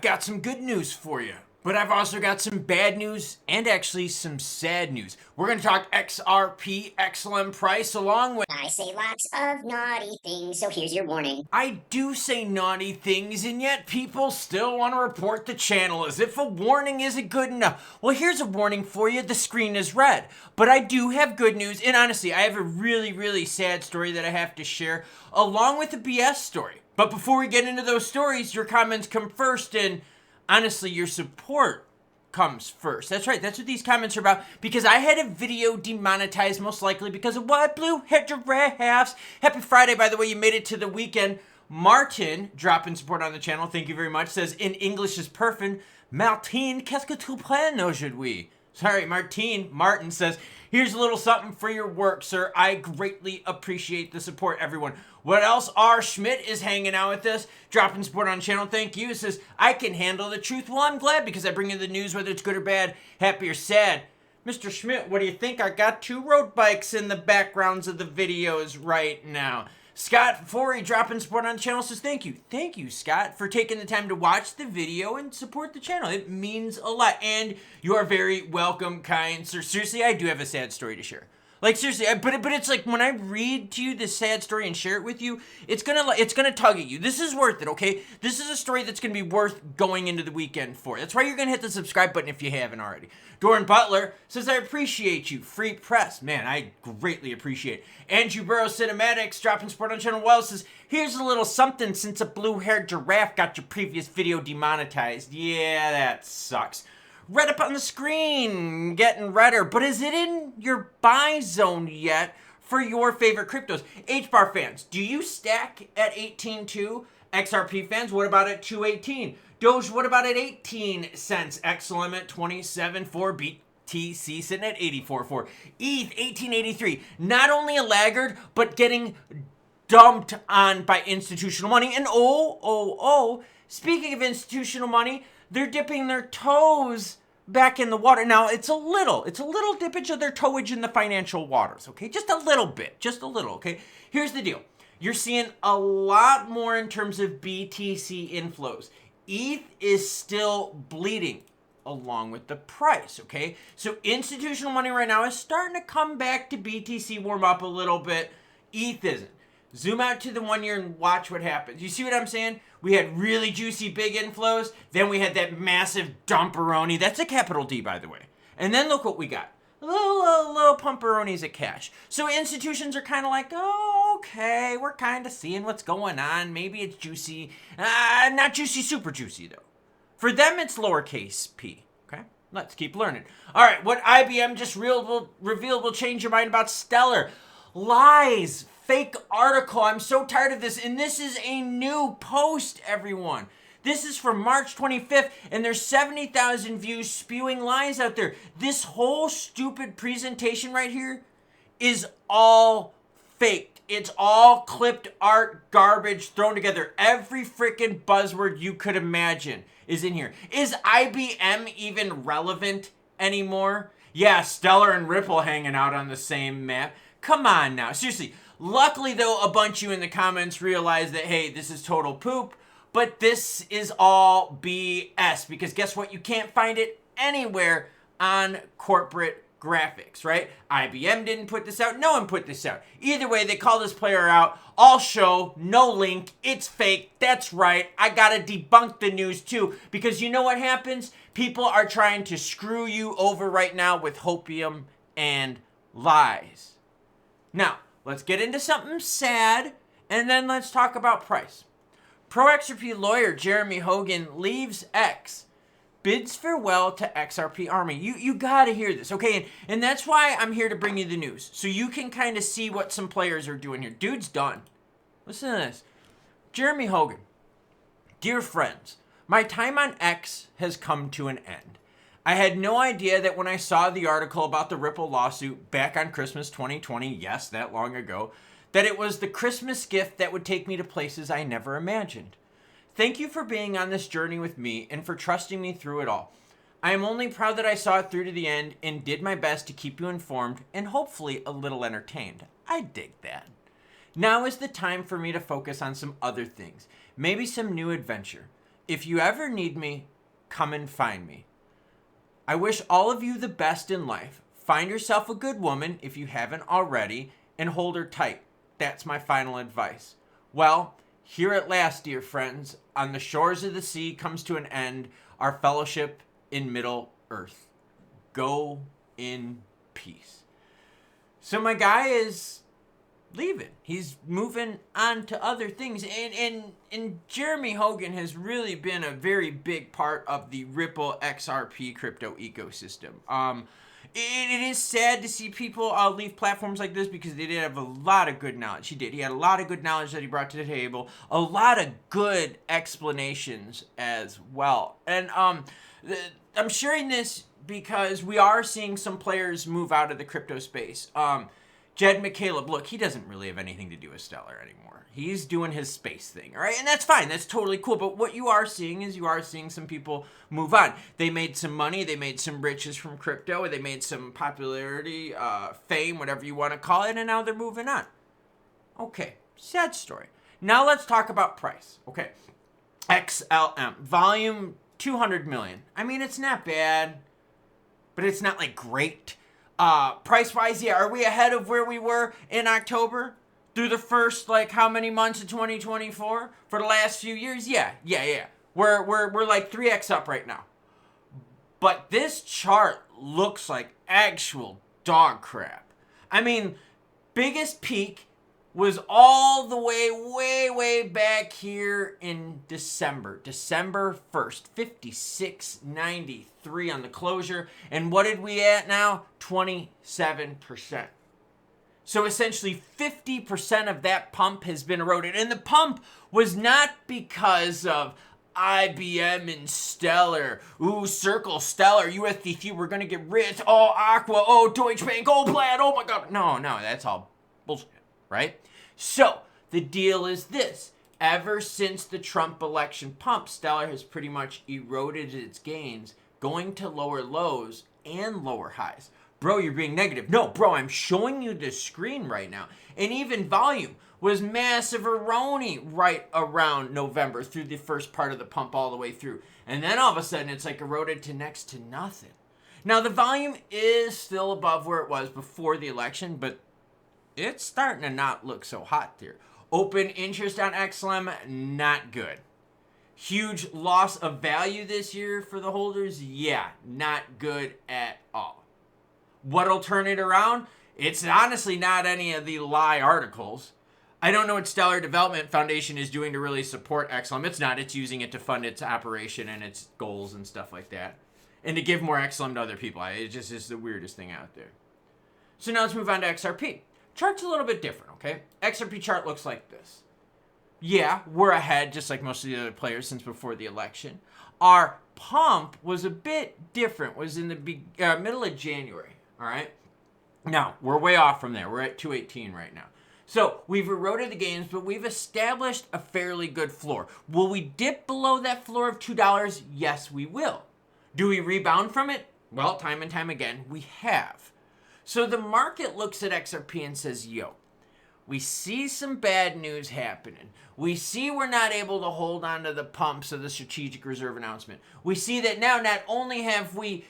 got some good news for you, but I've also got some bad news and actually some sad news. We're going to talk XRP, XLM price, along with... I say lots of naughty things, so here's your warning. I do say naughty things, and yet people still want to report the channel as if a warning isn't good enough. Well, here's a warning for you. The screen is red. But I do have good news, and honestly, I have a really sad story that I have to share, along with a BS story. But before we get into those stories, your comments come first, and honestly, your support comes first. That's right, that's what these comments are about, because I had a video demonetized, most likely because of what? Blue-haired giraffes. Happy Friday, by the way, you made it to the weekend. Martin, dropping support on the channel, thank you very much, says, in English is perfect. Martin, qu'est-ce que tu prends aujourd'hui? Sorry, Martin says, here's a little something for your work, sir. I greatly appreciate the support, everyone. What else? R. Schmidt is hanging out with us, dropping support on the channel. Thank you. It says, I can handle the truth. Well, I'm glad because I bring you the news, whether it's good or bad, happy or sad. Mr. Schmidt, what do you think? I got 2 road bikes in the backgrounds of the videos right now. Scott Forey dropping support on the channel says thank you. Thank you, Scott, for taking the time to watch the video and support the channel. It means a lot. And you are very welcome, kind sir. Seriously, I do have a sad story to share. Like, seriously, but it's like when I read to you this sad story and share it with you, it's gonna tug at you. This is worth it, okay? This is a story that's gonna be worth going into the weekend for. That's why you're gonna hit the subscribe button if you haven't already. Doran Butler says, I appreciate you. Free press. Man, I greatly appreciate it. Andrew Burrows Cinematics dropping support on channel Wells says, here's a little something since a blue-haired giraffe got your previous video demonetized. Yeah, that sucks. Red up on the screen, getting redder, but is it in your buy zone yet for your favorite cryptos? HBAR fans, do you stack at 18.2? XRP fans, what about at 2.18? Doge, what about at 18 cents? XLM at 27.4, BTC sitting at 84.4. ETH 1883, not only a laggard, but getting dumped on by institutional money. And speaking of institutional money, they're dipping their toes back in the water. Now, it's a little dippage of their toeage in the financial waters, okay? Just a little bit, okay? Here's the deal. You're seeing a lot more in terms of BTC inflows. ETH is still bleeding along with the price, okay? So institutional money right now is starting to come back to BTC, warm up a little bit. ETH isn't. Zoom out to the 1 year and watch what happens. You see what I'm saying? We had really juicy big inflows. Then we had that massive dumperoni. That's a capital D, by the way. And then look what we got. Little pumperonis of cash. So institutions are kind of like, oh, okay, we're kind of seeing what's going on. Maybe it's juicy. Not juicy, super juicy, though. For them, it's lowercase p. Okay? Let's keep learning. All right, what IBM just revealed will change your mind about Stellar. Lies. Fake article. I'm so tired of this. And this is a new post, everyone. This is from March 25th, and there's 70,000 views spewing lies out there. This whole stupid presentation right here is all faked. It's all clipped art garbage thrown together. Every freaking buzzword you could imagine is in here. Is IBM even relevant anymore? Yeah, Stellar and Ripple hanging out on the same map. Come on now. Seriously. Luckily, though, a bunch of you in the comments realized that, hey, this is total poop, but this is all BS, because guess what? You can't find it anywhere on corporate graphics, right? IBM didn't put this out. No one put this out. Either way, they call this player out. All show, no link. It's fake. That's right. I got to debunk the news, too, because you know what happens? People are trying to screw you over right now with hopium and lies. Now, let's get into something sad, and then let's talk about price. Pro-XRP lawyer Jeremy Hogan leaves X, bids farewell to XRP Army. You gotta hear this, okay? And that's why I'm here to bring you the news, so you can kind of see what some players are doing here. Dude's done. Listen to this. Jeremy Hogan, dear friends, my time on X has come to an end. I had no idea that when I saw the article about the Ripple lawsuit back on Christmas 2020, yes, that long ago, that it was the Christmas gift that would take me to places I never imagined. Thank you for being on this journey with me and for trusting me through it all. I am only proud that I saw it through to the end and did my best to keep you informed and hopefully a little entertained. I dig that. Now is the time for me to focus on some other things, maybe some new adventure. if you ever need me, come and find me. I wish all of you the best in life. Find yourself a good woman if you haven't already, and hold her tight. That's my final advice. Well, here at last, dear friends, on the shores of the sea comes to an end our fellowship in Middle Earth. Go in peace. So my guy is leaving. He's moving on to other things. And Jeremy Hogan has really been a very big part of the Ripple XRP crypto ecosystem. It is sad to see people leave platforms like this because they did have a lot of good knowledge. He had a lot of good knowledge that he brought to the table, a lot of good explanations as well. And I'm sharing this because we are seeing some players move out of the crypto space. Jed McCaleb, look, he doesn't really have anything to do with Stellar anymore. He's doing his space thing, all right? And that's fine. That's totally cool. But what you are seeing is you are seeing some people move on. They made some money. They made some riches from crypto. They made some popularity, fame, whatever you want to call it, and now they're moving on. Okay, sad story. Now let's talk about price. Okay, XLM, volume 200 million. I mean, it's not bad, but it's not like great. Price-wise, yeah, are we ahead of where we were in October? Through the first, like, how many months of 2024? For the last few years? Yeah. We're like 3x up right now. But this chart looks like actual dog crap. I mean, biggest peak was all the way back here in December 1st, 56.93 on the closure. And what did we at now? 27%. So essentially 50% of that pump has been eroded. And the pump was not because of IBM and Stellar. Ooh, Circle, Stellar, USDT, we're going to get rich. Oh, Aqua, oh, Deutsche Bank, oh, Plaid, oh my God. No, that's all bullshit, right? So the deal is this. Ever since the Trump election pump, Stellar has pretty much eroded its gains, going to lower lows and lower highs. Bro, you're being negative. No, bro, I'm showing you the screen right now. And even volume was massive eroni right around November through the first part of the pump all the way through. And then all of a sudden it's like eroded to next to nothing. Now the volume is still above where it was before the election, but it's starting to not look so hot there. Open interest on XLM, not good. Huge loss of value this year for the holders, yeah, not good at all. What'll turn it around? It's honestly not any of the lie articles. I don't know what Stellar Development Foundation is doing to really support XLM. It's not. It's using it to fund its operation and its goals and stuff like that. And to give more XLM to other people. It just is the weirdest thing out there. So now let's move on to XRP. Chart's a little bit different, okay? XRP chart looks like this. Yeah, we're ahead, just like most of the other players since before the election. Our pump was a bit different, was in the middle of January, all right? Now, we're way off from there. We're at 218 right now. So we've eroded the gains, but we've established a fairly good floor. Will we dip below that floor of $2? Yes, we will. Do we rebound from it? Well, time and time again, we have. So the market looks at XRP and says, yo, we see some bad news happening. We see we're not able to hold on to the pumps of the strategic reserve announcement. We see that now not only have we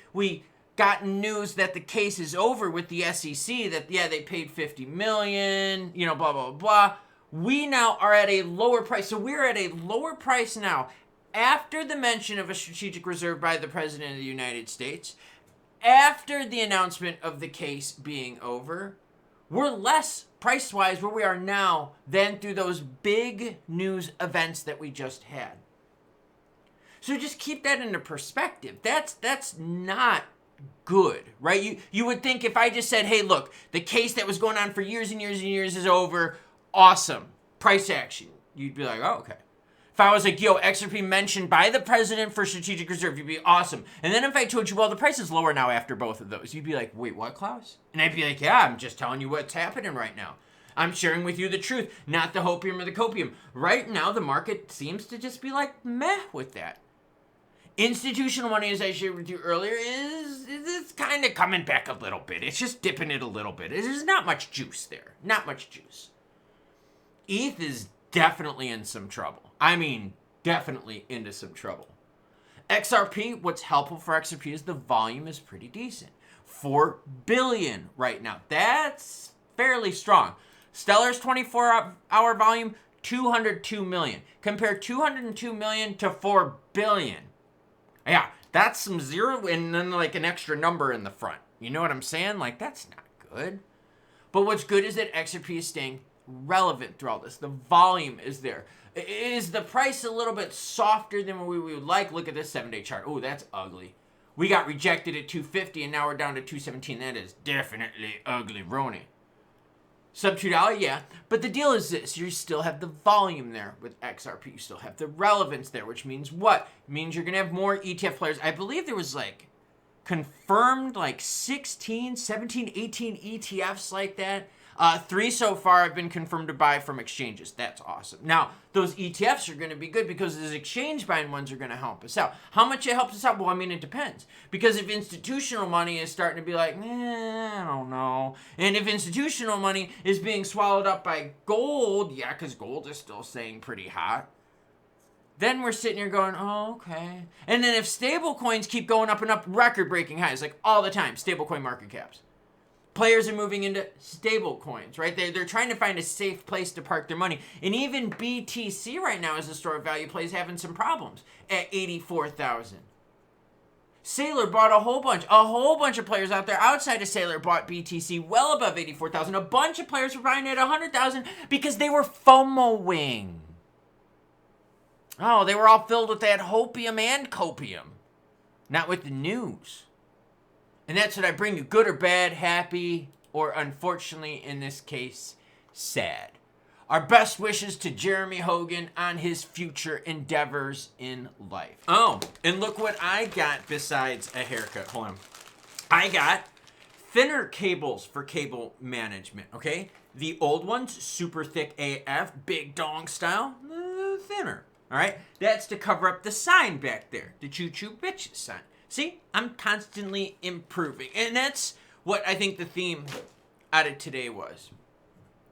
gotten news that the case is over with the SEC, that, yeah, they paid $50 million, blah, blah, blah. We now are at a lower price. So we're at a lower price now after the mention of a strategic reserve by the President of the United States, after the announcement of the case being over. We're less price-wise where we are now than through those big news events that we just had. So just keep that into perspective. That's not good, right? You would think if I just said, hey, look, the case that was going on for years and years and years is over, awesome, price action. You'd be like, oh, okay. If I was like, yo, XRP mentioned by the president for strategic reserve, you'd be awesome. And then if I told you, well, the price is lower now after both of those, you'd be like, wait, what, Klaus? And I'd be like, yeah, I'm just telling you what's happening right now. I'm sharing with you the truth, not the hopium or the copium. Right now, the market seems to just be like, meh with that. Institutional money, as I shared with you earlier, is kind of coming back a little bit. It's just dipping it a little bit. There's not much juice there. Not much juice. ETH is definitely in some trouble. I mean, definitely into some trouble. XRP, what's helpful for XRP is the volume is pretty decent. 4 billion right now. That's fairly strong. Stellar's 24-hour volume, 202 million. Compare 202 million to 4 billion. Yeah, that's some zero and then like an extra number in the front. You know what I'm saying? Like, that's not good. But what's good is that XRP is staying relevant through all this. The volume is there. Is the price a little bit softer than what we would like? Look at this 7-day chart. Oh, that's ugly. We got rejected at 250 and now we're down to 217. That is definitely ugly, Roni. Sub $2, yeah. But the deal is this. You still have the volume there with XRP. You still have the relevance there, which means what? It means you're going to have more ETF players. I believe there was like confirmed like 16, 17, 18 ETFs like that. 3 so far have been confirmed to buy from exchanges. That's awesome. Now, those ETFs are going to be good because those exchange buying ones are going to help us out. How much it helps us out? Well, I mean, it depends. Because if institutional money is starting to be like, I don't know. And if institutional money is being swallowed up by gold, yeah, because gold is still staying pretty hot. Then we're sitting here going, oh, okay. And then if stable coins keep going up and up, record-breaking highs, like all the time, stable coin market caps. Players are moving into stable coins, right? They're trying to find a safe place to park their money. And even BTC right now as a store of value play is having some problems at 84,000. Sailor bought a whole bunch of players out there outside of Sailor bought BTC well above 84,000. A bunch of players were buying at 100,000 because they were FOMOing. Oh, they were all filled with that hopium and copium, not with the news. And that's what I bring you, good or bad, happy, or unfortunately, in this case, sad. Our best wishes to Jeremy Hogan on his future endeavors in life. Oh, and look what I got besides a haircut. Hold on. I got thinner cables for cable management, okay? The old ones, super thick AF, big dong style, thinner, all right? That's to cover up the sign back there, the choo-choo bitches sign. See, I'm constantly improving. And that's what I think the theme out of today was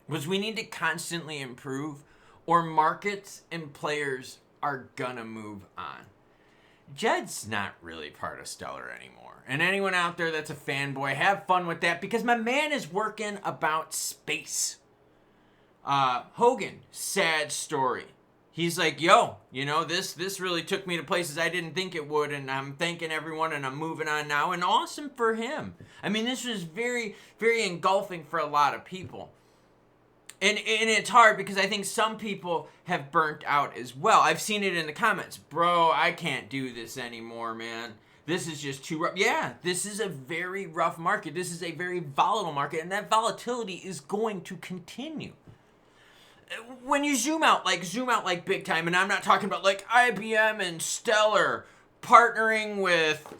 we need to constantly improve or markets and players are gonna move on. Jed's not really part of Stellar anymore. And anyone out there that's a fanboy, have fun with that because my man is working about space. Hogan, sad story. He's like, yo, you know, this really took me to places I didn't think it would, and I'm thanking everyone, and I'm moving on now, and awesome for him. I mean, this was very, very engulfing for a lot of people. And it's hard because I think some people have burnt out as well. I've seen it in the comments. Bro, I can't do this anymore, man. This is just too rough. Yeah, this is a very rough market. This is a very volatile market, and that volatility is going to continue. When you zoom out like big time, and I'm not talking about like IBM and Stellar partnering with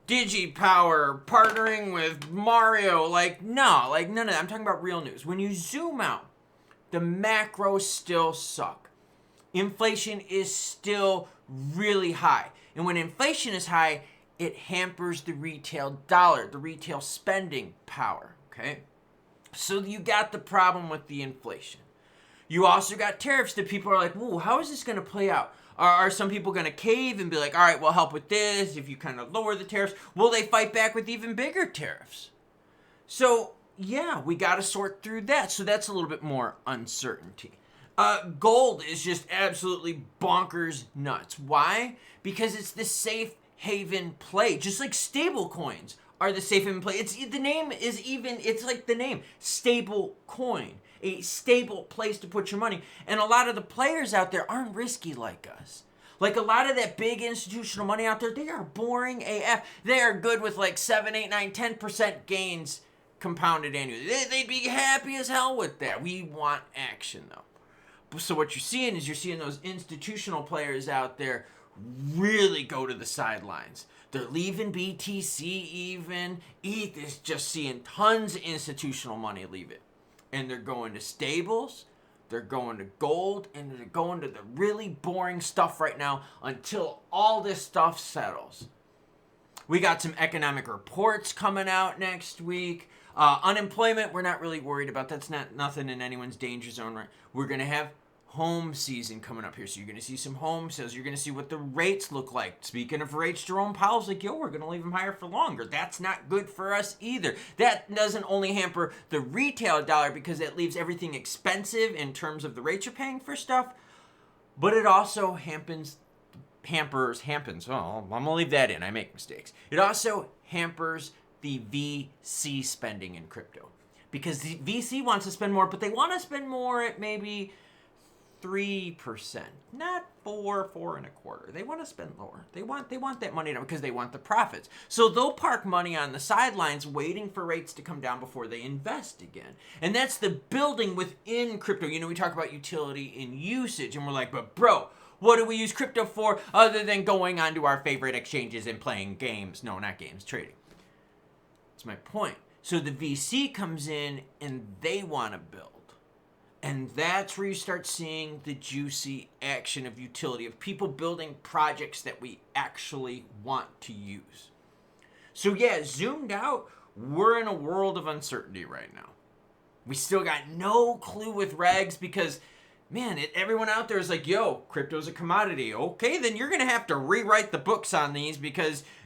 DigiPower, partnering with Mario, like none of that. I'm talking about real news. When you zoom out, the macros still suck. Inflation is still really high. And when inflation is high, it hampers the retail dollar, the retail spending power, okay? So you got the problem with the inflation. You also got tariffs that people are like, whoa, how is this going to play out? Are some people going to cave and be like, all right, we'll help with this if you kind of lower the tariffs? Will they fight back with even bigger tariffs? So, yeah, we got to sort through that. So that's a little bit more uncertainty. Gold is just absolutely bonkers nuts. Why? Because it's the safe haven play, just like stable coins are the safe haven play. It's like the name, stable coin. A stable place to put your money. And a lot of the players out there aren't risky like us. Like a lot of that big institutional money out there, they are boring AF. They are good with like 7, 8, 9, 10% gains compounded annually. They'd be happy as hell with that. We want action though. So what you're seeing is those institutional players out there really go to the sidelines. They're leaving BTC even. ETH is just seeing tons of institutional money leave it. And they're going to stables, they're going to gold, and they're going to the really boring stuff right now until all this stuff settles. We got some economic reports coming out next week. Unemployment, we're not really worried about. That's nothing in anyone's danger zone, right? We're going to have home season coming up here. So you're going to see some home sales. You're going to see what the rates look like. Speaking of rates, Jerome Powell's like, yo, we're going to leave them higher for longer. That's not good for us either. That doesn't only hamper the retail dollar because it leaves everything expensive in terms of the rates you're paying for stuff, but it also hampers, well, I'm going to leave that in. I make mistakes. It also hampers the VC spending in crypto because the VC wants to spend more, but they want to spend more at maybe 3%, not 4.25. They want to spend lower. They want that money down because they want the profits. So they'll park money on the sidelines waiting for rates to come down before they invest again. And that's the building within crypto. You know, we talk about utility and usage, and we're like, but bro, what do we use crypto for other than going onto our favorite exchanges and playing games? No, not games, trading. That's my point. So the VC comes in and they want to build. And that's where you start seeing the juicy action of utility, of people building projects that we actually want to use. So yeah, zoomed out, we're in a world of uncertainty right now. We still got no clue with regs because, man, everyone out there is like, yo, crypto's a commodity. Okay, then you're going to have to rewrite the books on these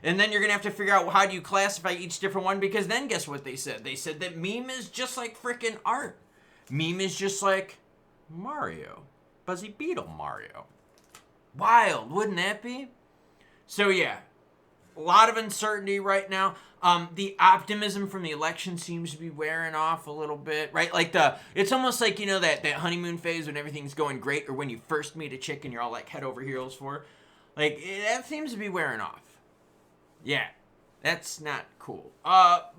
and then you're going to have to figure out how do you classify each different one because then guess what they said? They said that meme is just like freaking art. Meme is just like Mario. Buzzy Beetle Mario. Wild, wouldn't that be? So yeah, a lot of uncertainty right now. The optimism from the election seems to be wearing off a little bit, right? Like it's almost like, you know, that honeymoon phase when everything's going great or when you first meet a chick and you're all like head over heels for her. Like, that seems to be wearing off. Yeah, that's not cool.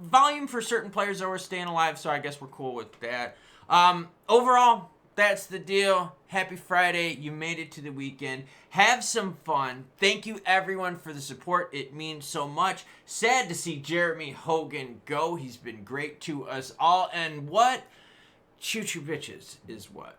Volume for certain players though are staying alive, so I guess we're cool with that. Overall, that's the deal. Happy Friday. You made it to the weekend. Have some fun. Thank you everyone for the support. It means so much. Sad to see Jeremy Hogan go. He's been great to us all. And what? Choo choo bitches is what?